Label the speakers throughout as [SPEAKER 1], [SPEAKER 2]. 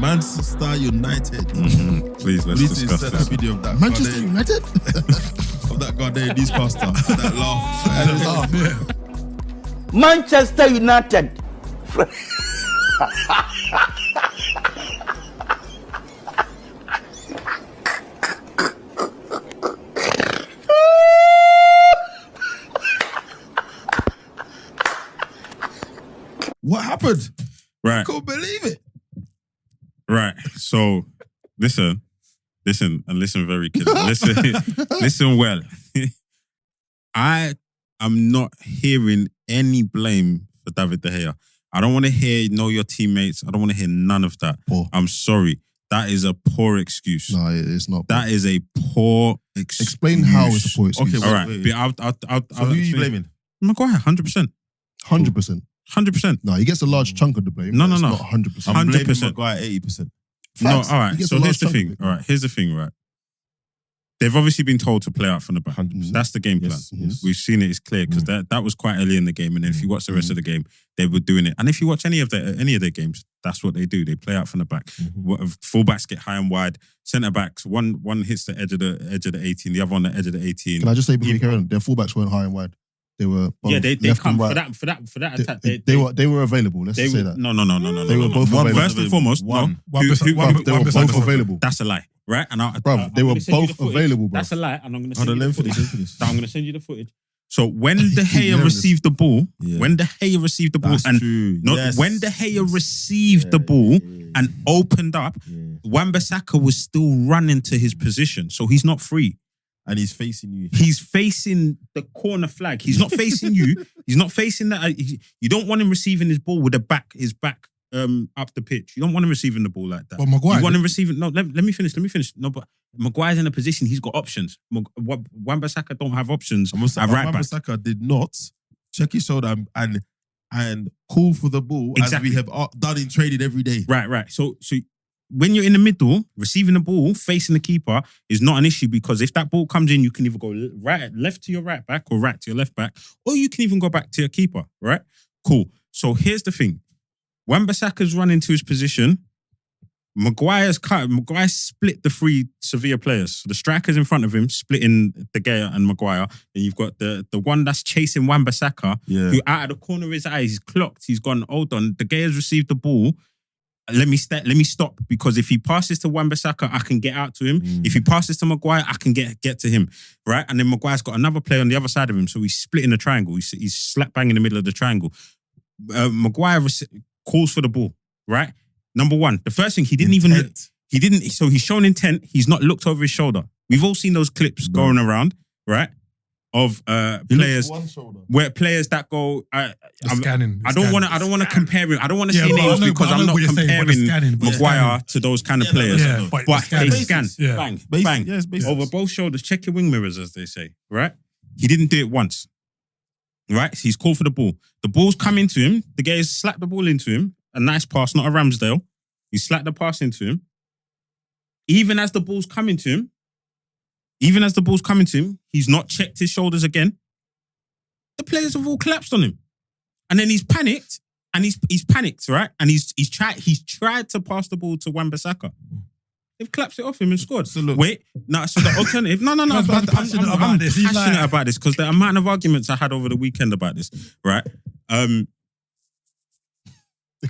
[SPEAKER 1] Manchester United.
[SPEAKER 2] Please, let's discuss
[SPEAKER 1] a
[SPEAKER 2] this.
[SPEAKER 1] video of that.
[SPEAKER 3] Manchester United?
[SPEAKER 1] Of that goddamn newscaster. That laugh.
[SPEAKER 4] Manchester United.
[SPEAKER 1] What happened?
[SPEAKER 2] Right.
[SPEAKER 1] I couldn't believe it.
[SPEAKER 2] Right. So, listen very carefully. Listen well. I am not hearing any blame for David De Gea. I don't want to hear know your teammates. I don't want to hear none of that.
[SPEAKER 3] Poor.
[SPEAKER 2] I'm sorry. That is a poor excuse.
[SPEAKER 3] No, it's not.
[SPEAKER 2] That is a poor excuse.
[SPEAKER 3] Explain how it's a poor excuse.
[SPEAKER 1] Okay,
[SPEAKER 2] All right.
[SPEAKER 1] wait.
[SPEAKER 2] I'll
[SPEAKER 1] So who are you blaming?
[SPEAKER 2] Maguire, 100%.
[SPEAKER 3] 100%.
[SPEAKER 2] 100%.
[SPEAKER 3] No, he gets a large chunk of the blame.
[SPEAKER 2] No,
[SPEAKER 3] but
[SPEAKER 2] no,
[SPEAKER 3] it's
[SPEAKER 2] no.
[SPEAKER 3] not 100%.
[SPEAKER 1] I'm blaming
[SPEAKER 2] 100%.
[SPEAKER 1] Maguire 80%.
[SPEAKER 2] No,
[SPEAKER 3] Facts.
[SPEAKER 2] all right.
[SPEAKER 3] He gets
[SPEAKER 2] So
[SPEAKER 3] a
[SPEAKER 2] here's
[SPEAKER 3] large
[SPEAKER 2] the
[SPEAKER 3] chunk
[SPEAKER 2] thing.
[SPEAKER 3] of it.
[SPEAKER 2] All right. Here's the thing, right? They've obviously been told to play out from the back.
[SPEAKER 1] 100%.
[SPEAKER 2] That's the game plan.
[SPEAKER 1] Yes.
[SPEAKER 2] We've seen it. It's clear because that was quite early in the game. And then if you watch the rest of the game, they were doing it. And if you watch any of their games, that's what they do. They play out from the back. Fullbacks get high and wide. Centre backs, one hits the edge of the 18, the other on the edge of the 18.
[SPEAKER 3] Can I just say before you carry on, their fullbacks weren't high and wide. They were both
[SPEAKER 2] they
[SPEAKER 3] left
[SPEAKER 2] come
[SPEAKER 3] and right.
[SPEAKER 2] for that attack.
[SPEAKER 3] They were available. Let's just say that.
[SPEAKER 2] No.
[SPEAKER 3] They were both available.
[SPEAKER 2] First and foremost,
[SPEAKER 1] One.
[SPEAKER 3] They were both available.
[SPEAKER 2] that's a lie, right? And
[SPEAKER 3] Bruv, they were both available, bro.
[SPEAKER 2] That's a lie, and I'm going to
[SPEAKER 1] Hold
[SPEAKER 2] send
[SPEAKER 1] on,
[SPEAKER 2] you
[SPEAKER 1] let
[SPEAKER 2] the
[SPEAKER 1] me
[SPEAKER 2] footage.
[SPEAKER 1] finish.
[SPEAKER 2] I'm going to send you the footage. So when De Gea
[SPEAKER 3] nervous.
[SPEAKER 2] received the ball,
[SPEAKER 1] Yeah.
[SPEAKER 2] when De Gea received the ball,
[SPEAKER 1] That's
[SPEAKER 2] and
[SPEAKER 1] true.
[SPEAKER 2] not
[SPEAKER 1] Yes.
[SPEAKER 2] when De Gea received the ball and opened up, Wan-Bissaka was still running to his position, so he's not free.
[SPEAKER 1] And he's facing you.
[SPEAKER 2] He's facing the corner flag. He's not facing you. He's not facing that. You don't want him receiving his ball with his back up the pitch. You don't want him receiving the ball like that.
[SPEAKER 5] Well, Maguire
[SPEAKER 2] You want him receiving. No, let me finish. No, but Maguire's in a position. He's got options. Wan-Bissaka don't have options at right back.
[SPEAKER 1] Wan-Bissaka did not check his shoulder and call for the ball
[SPEAKER 2] Exactly.
[SPEAKER 1] as we have done in training every day.
[SPEAKER 2] Right. So when you're in the middle, receiving the ball, facing the keeper is not an issue because if that ball comes in, you can either go left to your right back or right to your left back, or you can even go back to your keeper, right? Cool. So here's the thing. Wan-Bissaka's running to his position. Maguire split the three Sevilla players. So the strikers in front of him, splitting De Gea and Maguire. And you've got the one that's chasing Wan-Bissaka, who out of the corner of his eye, he's clocked. He's gone, hold on. De Gea's received the ball. Let me stop because if he passes to Wan-Bissaka, I can get out to him. If he passes to Maguire, I can get to him, right? And then Maguire's got another player on the other side of him, so he's splitting the triangle. He's slap bang in the middle of the triangle. Maguire calls for the ball, right? Number one, the first thing he didn't. So he's shown intent. He's not looked over his shoulder. We've all seen those clips going around, right? Of players where players that go.
[SPEAKER 5] scanning.
[SPEAKER 2] I don't want to compare him. I don't want to say names because I'm not comparing Maguire to those kind of players.
[SPEAKER 5] Yeah,
[SPEAKER 2] but
[SPEAKER 5] scanning.
[SPEAKER 2] they scan,
[SPEAKER 5] Yeah.
[SPEAKER 2] bang,
[SPEAKER 1] Basic,
[SPEAKER 2] bang,
[SPEAKER 1] yes, basics.
[SPEAKER 2] over both shoulders. Check your wing mirrors, as they say. Right? He didn't do it once. Right? He's called for the ball. The ball's come into him. The guy has slapped the ball into him. A nice pass, not a Ramsdale. He slapped the pass into him. Even as the ball's coming to him, he's not checked his shoulders again. The players have all collapsed on him. And then he's panicked. And he's panicked, right? And he's tried to pass the ball to Wan-Bissaka. They've collapsed it off him and scored. So look, so the alternative. No. I'm passionate about this because the amount of arguments I had over the weekend about this, right?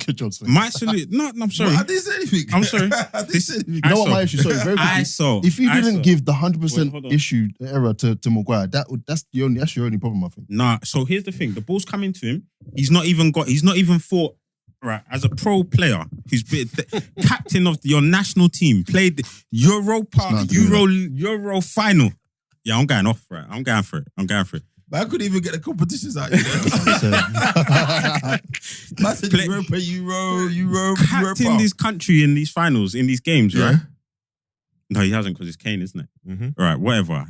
[SPEAKER 3] Good job, Sven.
[SPEAKER 2] My solution. No, I'm sorry.
[SPEAKER 1] I didn't say anything.
[SPEAKER 2] I'm sorry.
[SPEAKER 1] I didn't say anything.
[SPEAKER 3] You know what my issue? Sorry, very quickly. If you didn't give the 100% issue error to Maguire, that's your only problem, I think.
[SPEAKER 2] Nah. So here's the thing: the ball's coming to him. He's not even thought. Right, as a pro player who's been the captain of your national team, played the Europa, Euro final. Yeah, I'm going off. Right, I'm going for it.
[SPEAKER 1] But I couldn't even get the competitions out. I said Europa.
[SPEAKER 2] Captain this country in these finals, in these games, right? No, he hasn't because it's Kane, isn't it?
[SPEAKER 1] Mm-hmm.
[SPEAKER 2] Right, whatever.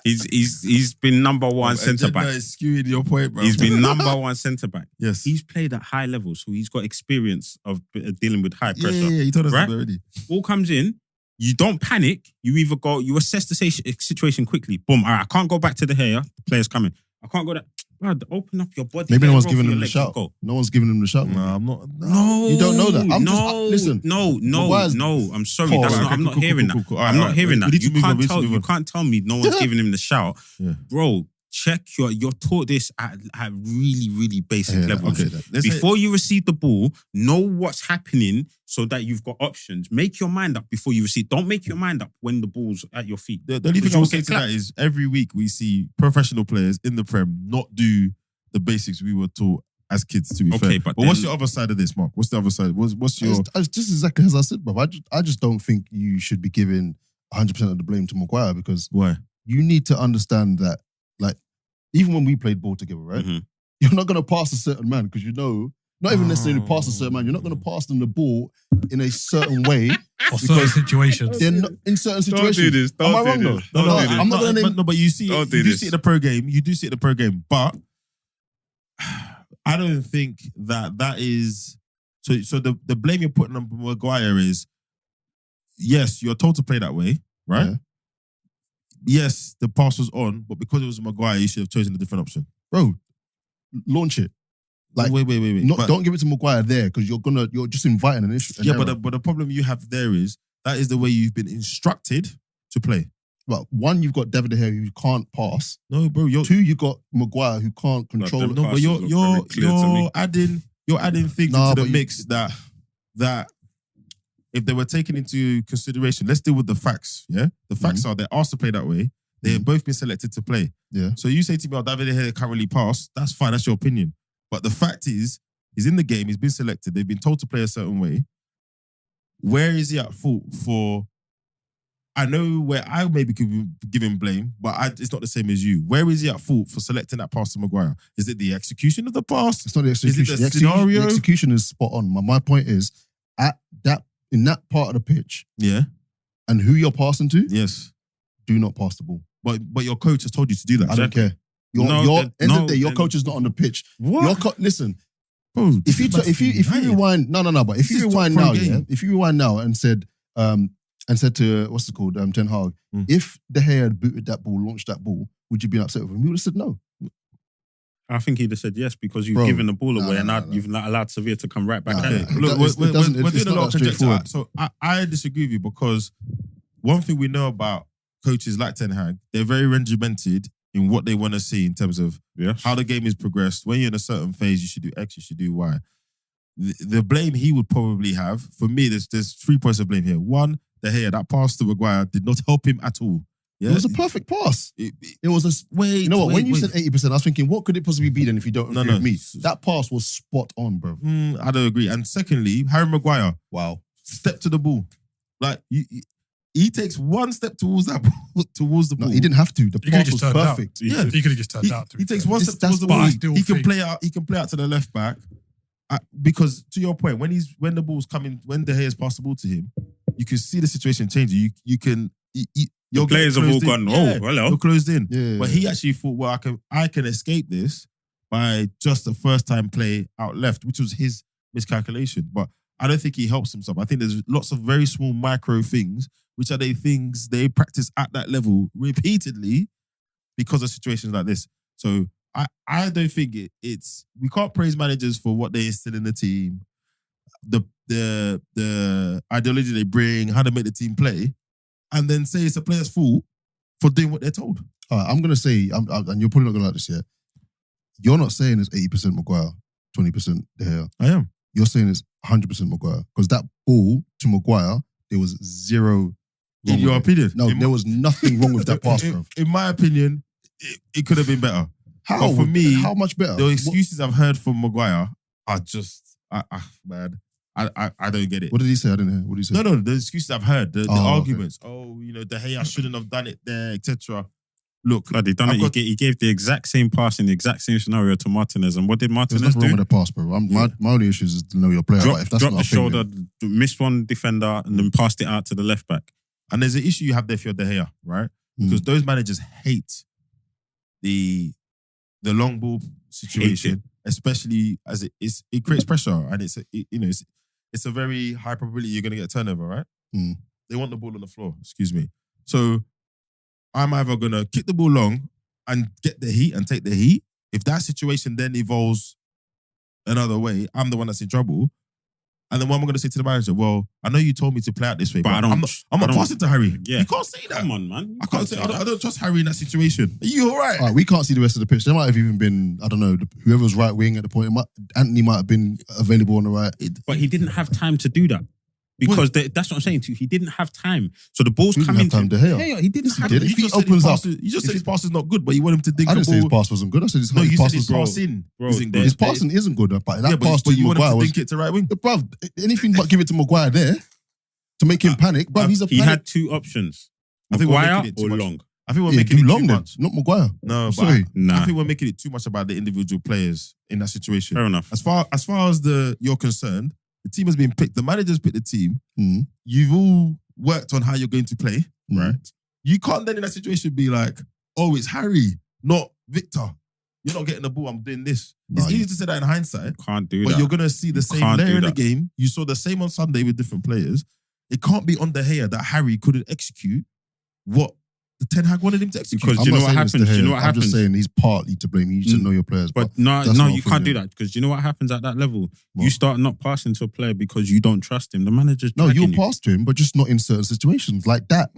[SPEAKER 2] He's been number one centre back.
[SPEAKER 1] Is skewing your point, bro.
[SPEAKER 2] He's been number one centre back.
[SPEAKER 1] Yes,
[SPEAKER 2] he's played at high levels, so he's got experience of dealing with high pressure.
[SPEAKER 1] Yeah, you told us
[SPEAKER 2] right?
[SPEAKER 1] that already.
[SPEAKER 2] Ball comes in. You don't panic. You either go, you assess the situation quickly. Boom. All right, I can't go back to the hair. The player's coming. I can't go that. Bro, open up your body.
[SPEAKER 3] Maybe no one's giving
[SPEAKER 2] him
[SPEAKER 3] him the shout. No one's giving him the shout.
[SPEAKER 1] No, I'm not.
[SPEAKER 2] No,
[SPEAKER 3] you don't know that. Listen.
[SPEAKER 2] No. I'm sorry.
[SPEAKER 3] Cool,
[SPEAKER 2] That's
[SPEAKER 3] right,
[SPEAKER 2] not. I'm not hearing that. I'm not hearing that. You can't tell me no one's giving him the shout, bro. Check you're taught this at really, really basic levels.
[SPEAKER 1] Okay,
[SPEAKER 2] before you receive the ball, know what's happening so that you've got options. Make your mind up before you receive. Don't make your mind up when the ball's at your feet.
[SPEAKER 1] The only thing I will say to that is every week we see professional players in the Prem not do the basics we were taught as kids, to be fair. But what's your other side of this, Mark? What's the other side? What's your...
[SPEAKER 3] It's just exactly as I said, bro. I just don't think you should be giving 100% of the blame to Maguire because...
[SPEAKER 1] Why?
[SPEAKER 3] You need to understand that, like, even when we played ball together, right? Mm-hmm. You're not going to pass a certain man because not even necessarily pass a certain man, you're not going to pass them the ball in a certain way.
[SPEAKER 4] Or certain situations.
[SPEAKER 3] They're not in certain situations.
[SPEAKER 2] Don't do this.
[SPEAKER 3] Am I wrong though? I'm not going to name...
[SPEAKER 1] No, but you see it in the pro game. You do see it in the pro game. But I don't think that is... So the blame you're putting on Maguire is, yes, you're told to play that way, right? Yeah. Yes, the pass was on, but because it was Maguire, you should have chosen a different option.
[SPEAKER 3] Bro, launch it. Like,
[SPEAKER 1] wait.
[SPEAKER 3] Don't give it to Maguire there because you're just inviting an issue.
[SPEAKER 1] Yeah, but the problem you have there is that is the way you've been instructed to play.
[SPEAKER 3] But one, you've got David De Gea who can't pass.
[SPEAKER 1] No, bro.
[SPEAKER 3] Two, you got Maguire who can't control it.
[SPEAKER 1] No, but you're adding things into the mix that if they were taken into consideration, let's deal with the facts. Yeah, the facts are they're asked to play that way. They have both been selected to play. Yeah. So you say to me, David De Gea can't really pass. That's fine. That's your opinion. But the fact is, he's in the game. He's been selected. They've been told to play a certain way. Where is he at fault for? I know where I maybe could give him blame, but it's not the same as you. Where is he at fault for selecting that pass to Maguire? Is it the execution of the pass?
[SPEAKER 3] It's not the execution.
[SPEAKER 1] Is it the scenario?
[SPEAKER 3] The execution is spot on. My point is, in that part of the pitch, and who you're passing to, do not pass the ball.
[SPEAKER 1] But your coach has told you to do that.
[SPEAKER 3] I don't care. End of the day, your coach is not on the pitch.
[SPEAKER 1] What?
[SPEAKER 3] Listen,
[SPEAKER 1] bro.
[SPEAKER 3] If you rewind, but if you rewind now, if you rewind now and said to what's it called, Ten Hag, if De Gea had booted that ball, launched that ball, would you be upset with him? He would have said no.
[SPEAKER 2] I think he'd have said yes because you've given the ball away and now you've not allowed Sevilla to come right back.
[SPEAKER 1] Look, we're doing a lot of conjecture. So I disagree with you because one thing we know about coaches like Ten Hag, they're very regimented in what they want to see in terms of how the game is progressed. When you're in a certain phase, you should do X, you should do Y. The blame he would probably have, for me, there's 3 points of blame here. One, De Gea, that pass to Maguire did not help him at all. Yeah?
[SPEAKER 3] It was a perfect pass. It was a... You know what? When you said 80%, I was thinking, what could it possibly be then if you don't agree with me? That pass was spot on, bro.
[SPEAKER 1] I don't agree. And secondly, Harry Maguire.
[SPEAKER 3] Wow.
[SPEAKER 1] Step to the ball. Like, he takes one step towards the ball.
[SPEAKER 3] No, he didn't have to. The pass was perfect.
[SPEAKER 4] He could have just turned out.
[SPEAKER 1] He takes one step towards the ball. He can play out. He can play out to the left back. Because to your point, when the ball's coming, when De Gea's passed the ball to him, you can see the situation changing. Your
[SPEAKER 2] players have all gone. Oh, hello.
[SPEAKER 1] You're closed in.
[SPEAKER 3] Yeah.
[SPEAKER 1] But he actually thought, well, I can escape this by just the first time play out left, which was his miscalculation. But I don't think he helps himself. I think there's lots of very small micro things, which are the things they practice at that level repeatedly because of situations like this. So I don't think it's... We can't praise managers for what they instill in the team, the ideology they bring, how they make the team play, and then say it's a player's fault for doing what they're told.
[SPEAKER 3] All right, I'm going to say, and you're probably not going to like this yet, you're not saying it's 80% Maguire, 20% De Gea.
[SPEAKER 1] I am.
[SPEAKER 3] You're saying it's 100% Maguire. Because that ball to Maguire, there was zero...
[SPEAKER 1] In your opinion?
[SPEAKER 3] No, there was nothing wrong with that pass, bro.
[SPEAKER 1] In my opinion, it could have been better.
[SPEAKER 3] How?
[SPEAKER 1] But for me,
[SPEAKER 3] how much better?
[SPEAKER 1] The excuses I've heard from Maguire are just, man, I don't get it.
[SPEAKER 3] What did he say? I didn't hear. What did he say?
[SPEAKER 1] No, the excuses I've heard, the arguments. Okay. Oh, De Gea shouldn't have done it there, etc. Look,
[SPEAKER 2] he done it. He gave the exact same pass in the exact same scenario to Martinez, and what did Martinez do?
[SPEAKER 3] There's nothing wrong with the pass, bro. My only issue is to know your player.
[SPEAKER 2] Drop the shoulder, missed one defender, and then passed it out to the left back.
[SPEAKER 1] And there's an issue you have there for your De Gea, right? Because those managers hate the long ball situation, especially as it creates pressure, and it's a very high probability you're going to get a turnover, right? They want the ball on the floor. Excuse me. So I'm either going to kick the ball long and get the heat and take the heat If that situation then evolves another way, I'm the one that's in trouble. And then what am I going to say to the manager? Well, I know you told me to play out this way, but I'm not passing to Harry.
[SPEAKER 2] Yeah.
[SPEAKER 1] You can't say that.
[SPEAKER 2] Come on, man.
[SPEAKER 1] I can't say. I don't trust Harry in that situation. Are you all right?
[SPEAKER 3] All right, we can't see the rest of the pitch. There might have even been, I don't know, whoever was right wing at the point. Anthony might have been available on the right.
[SPEAKER 2] But he didn't have time to do that. Because that's what I'm saying to you. He didn't have time. So the ball's coming to him.
[SPEAKER 3] He
[SPEAKER 2] didn't have
[SPEAKER 3] did.
[SPEAKER 2] time.
[SPEAKER 3] If he opens up.
[SPEAKER 1] You just said his pass is not good, but you want him to dink
[SPEAKER 3] I
[SPEAKER 1] the
[SPEAKER 3] didn't
[SPEAKER 1] ball.
[SPEAKER 3] say his pass wasn't good. I said his
[SPEAKER 1] You
[SPEAKER 3] pass
[SPEAKER 1] said his
[SPEAKER 3] was
[SPEAKER 1] passing
[SPEAKER 2] Bro,
[SPEAKER 1] isn't good.
[SPEAKER 3] His passing isn't good, but that pass
[SPEAKER 1] but
[SPEAKER 3] to
[SPEAKER 1] you want him
[SPEAKER 3] Maguire
[SPEAKER 1] to
[SPEAKER 3] was...
[SPEAKER 1] dink it to right wing.
[SPEAKER 3] Bruv, anything but give it to Maguire there to make him panic. Bruv, he's a
[SPEAKER 2] He
[SPEAKER 3] panic.
[SPEAKER 2] had two options.
[SPEAKER 1] I think we're
[SPEAKER 2] Maguire
[SPEAKER 1] making it too
[SPEAKER 2] or
[SPEAKER 1] much.
[SPEAKER 2] Long.
[SPEAKER 1] I think we're
[SPEAKER 3] Yeah,
[SPEAKER 1] making it
[SPEAKER 3] too
[SPEAKER 1] too
[SPEAKER 3] long then,
[SPEAKER 1] much.
[SPEAKER 3] not Maguire.
[SPEAKER 1] No, but
[SPEAKER 3] Sorry.
[SPEAKER 1] I think we're making it too much about the individual players in that situation.
[SPEAKER 2] Fair enough.
[SPEAKER 1] As far as you're concerned, the team has been picked. The manager's picked the team.
[SPEAKER 3] Mm.
[SPEAKER 1] You've all worked on how you're going to play,
[SPEAKER 3] Mm.
[SPEAKER 1] right? You can't then in that situation be like, oh, it's Harry, not Victor. You're not getting the ball. I'm doing this.
[SPEAKER 3] No,
[SPEAKER 1] It's easy to say that in hindsight,
[SPEAKER 2] Can't do
[SPEAKER 1] but
[SPEAKER 2] that.
[SPEAKER 1] you're gonna see the same
[SPEAKER 2] can't
[SPEAKER 1] layer
[SPEAKER 2] do
[SPEAKER 1] in the
[SPEAKER 2] that.
[SPEAKER 1] game. You saw the same on Sunday with different players. It can't be on De Gea that Harry couldn't execute what the Ten Hag wanted him to execute.
[SPEAKER 2] Because
[SPEAKER 3] I'm
[SPEAKER 2] do you
[SPEAKER 3] not
[SPEAKER 2] know what
[SPEAKER 3] saying it's
[SPEAKER 2] happens?
[SPEAKER 3] De
[SPEAKER 2] Do you
[SPEAKER 3] Gea.
[SPEAKER 2] know what
[SPEAKER 3] I'm
[SPEAKER 2] happens?
[SPEAKER 3] just saying he's partly to blame. You need to know your players.
[SPEAKER 2] But no,
[SPEAKER 3] that's
[SPEAKER 2] no,
[SPEAKER 3] not
[SPEAKER 2] you
[SPEAKER 3] for
[SPEAKER 2] can't
[SPEAKER 3] me.
[SPEAKER 2] do that because do you know what happens at that level?
[SPEAKER 3] What?
[SPEAKER 2] You start not passing to a player because you don't trust him. The manager's
[SPEAKER 3] No,
[SPEAKER 2] dragging
[SPEAKER 3] you'll
[SPEAKER 2] you.
[SPEAKER 3] pass to him, but just not in certain situations like that.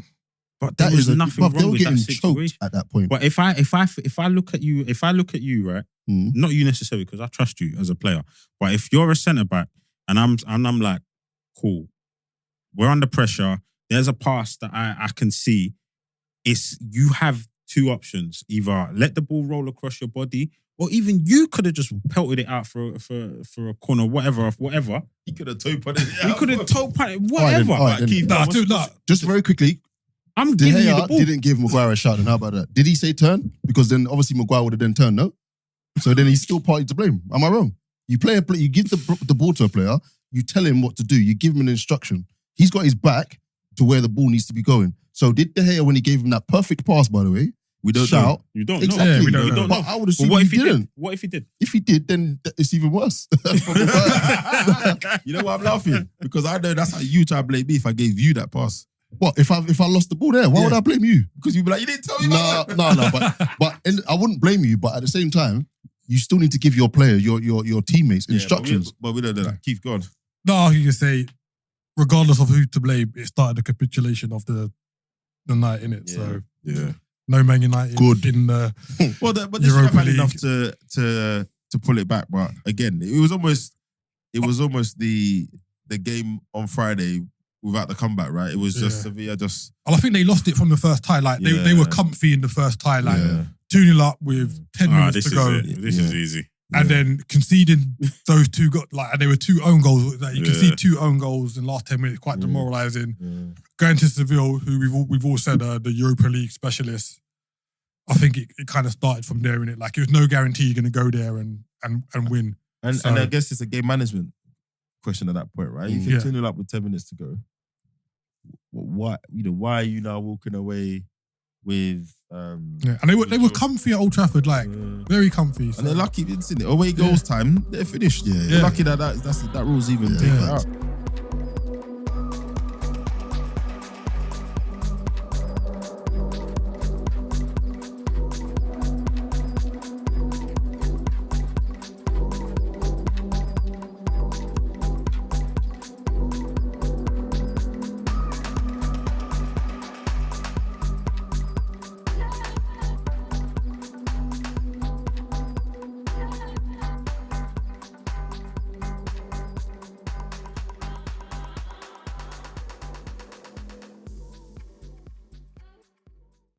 [SPEAKER 2] But there was nothing
[SPEAKER 3] bruv, they
[SPEAKER 2] wrong
[SPEAKER 3] were
[SPEAKER 2] with that
[SPEAKER 3] getting
[SPEAKER 2] situation.
[SPEAKER 3] choked at that point.
[SPEAKER 2] But if I look at you, right,
[SPEAKER 3] Mm.
[SPEAKER 2] not you necessarily because I trust you as a player, but if you're a centre back and I'm like, cool, we're under pressure. There's a pass that I can see. You have two options: either let the ball roll across your body, or even you could have just pelted it out for a corner, whatever.
[SPEAKER 1] He could have toe punted it.
[SPEAKER 2] You could have toe punted
[SPEAKER 3] All
[SPEAKER 2] whatever.
[SPEAKER 3] right, then.
[SPEAKER 1] Keith,
[SPEAKER 4] Nah,
[SPEAKER 1] what's-
[SPEAKER 4] dude, nah.
[SPEAKER 3] Just very quickly,
[SPEAKER 2] I'm
[SPEAKER 3] De
[SPEAKER 2] giving you the
[SPEAKER 3] Gea
[SPEAKER 2] ball.
[SPEAKER 3] didn't give Maguire a shot. And how about that? Did he say turn? Because then obviously Maguire would have then turned, no? So then he's still partly to blame. Am I wrong? You give the ball to a player, you tell him what to do, you give him an instruction. He's got his back to where the ball needs to be going. So did De Gea, when he gave him that perfect pass, by the way,
[SPEAKER 1] We don't
[SPEAKER 3] shout?
[SPEAKER 1] know.
[SPEAKER 2] You don't
[SPEAKER 3] Exactly.
[SPEAKER 2] know.
[SPEAKER 4] Yeah, we don't know.
[SPEAKER 3] But I would assume
[SPEAKER 2] But what if he
[SPEAKER 3] didn't.
[SPEAKER 2] did? What if he did?
[SPEAKER 3] If he did, then it's even worse.
[SPEAKER 1] You know why I'm laughing? Because I know that's how you try to blame me if I gave you that pass.
[SPEAKER 3] What if I lost the ball there? Why would I blame you?
[SPEAKER 1] Because you'd be like, you didn't tell me
[SPEAKER 3] No. But I wouldn't blame you. But at the same time, you still need to give your player, your teammates instructions.
[SPEAKER 1] But we don't do that. Keith, go on.
[SPEAKER 4] No, you can say, regardless of who to blame, it started the capitulation of the night, innit?
[SPEAKER 1] Yeah.
[SPEAKER 4] So
[SPEAKER 1] Yeah.
[SPEAKER 4] no Man United
[SPEAKER 3] Good.
[SPEAKER 4] in the
[SPEAKER 1] Well, but they should have
[SPEAKER 4] Europa
[SPEAKER 1] had
[SPEAKER 4] League.
[SPEAKER 1] enough to pull it back. But again, it was almost the game on Friday without the comeback, right? It was just
[SPEAKER 4] Yeah.
[SPEAKER 1] Sevilla just
[SPEAKER 4] I think they lost it from the first tie. Like they were comfy in the first tie, like
[SPEAKER 1] Yeah.
[SPEAKER 4] 2-0 up with 10 minutes
[SPEAKER 2] This
[SPEAKER 4] to
[SPEAKER 2] is
[SPEAKER 4] go.
[SPEAKER 2] it. This is easy.
[SPEAKER 4] And then conceding those two and they were 2 own goals. Like you can
[SPEAKER 2] Yeah.
[SPEAKER 4] see 2 own goals in the last 10 minutes, quite demoralising. Going to Seville, who we've all said are the Europa League specialists. I think it kind of started from there, innit? Like it was no guarantee you're going to go there and win.
[SPEAKER 1] and
[SPEAKER 4] So-
[SPEAKER 1] I guess it's a game management question at that point, right? If you're
[SPEAKER 4] Yeah.
[SPEAKER 1] 2-0 up with 10 minutes to go, why are you now walking away with
[SPEAKER 4] Yeah. And they were comfy at Old Trafford, like very comfy. So.
[SPEAKER 1] and they're lucky, isn't it? Away goals time, they're finished.
[SPEAKER 3] Yeah.
[SPEAKER 1] They're lucky that rule's even taken
[SPEAKER 3] facts.
[SPEAKER 1] out.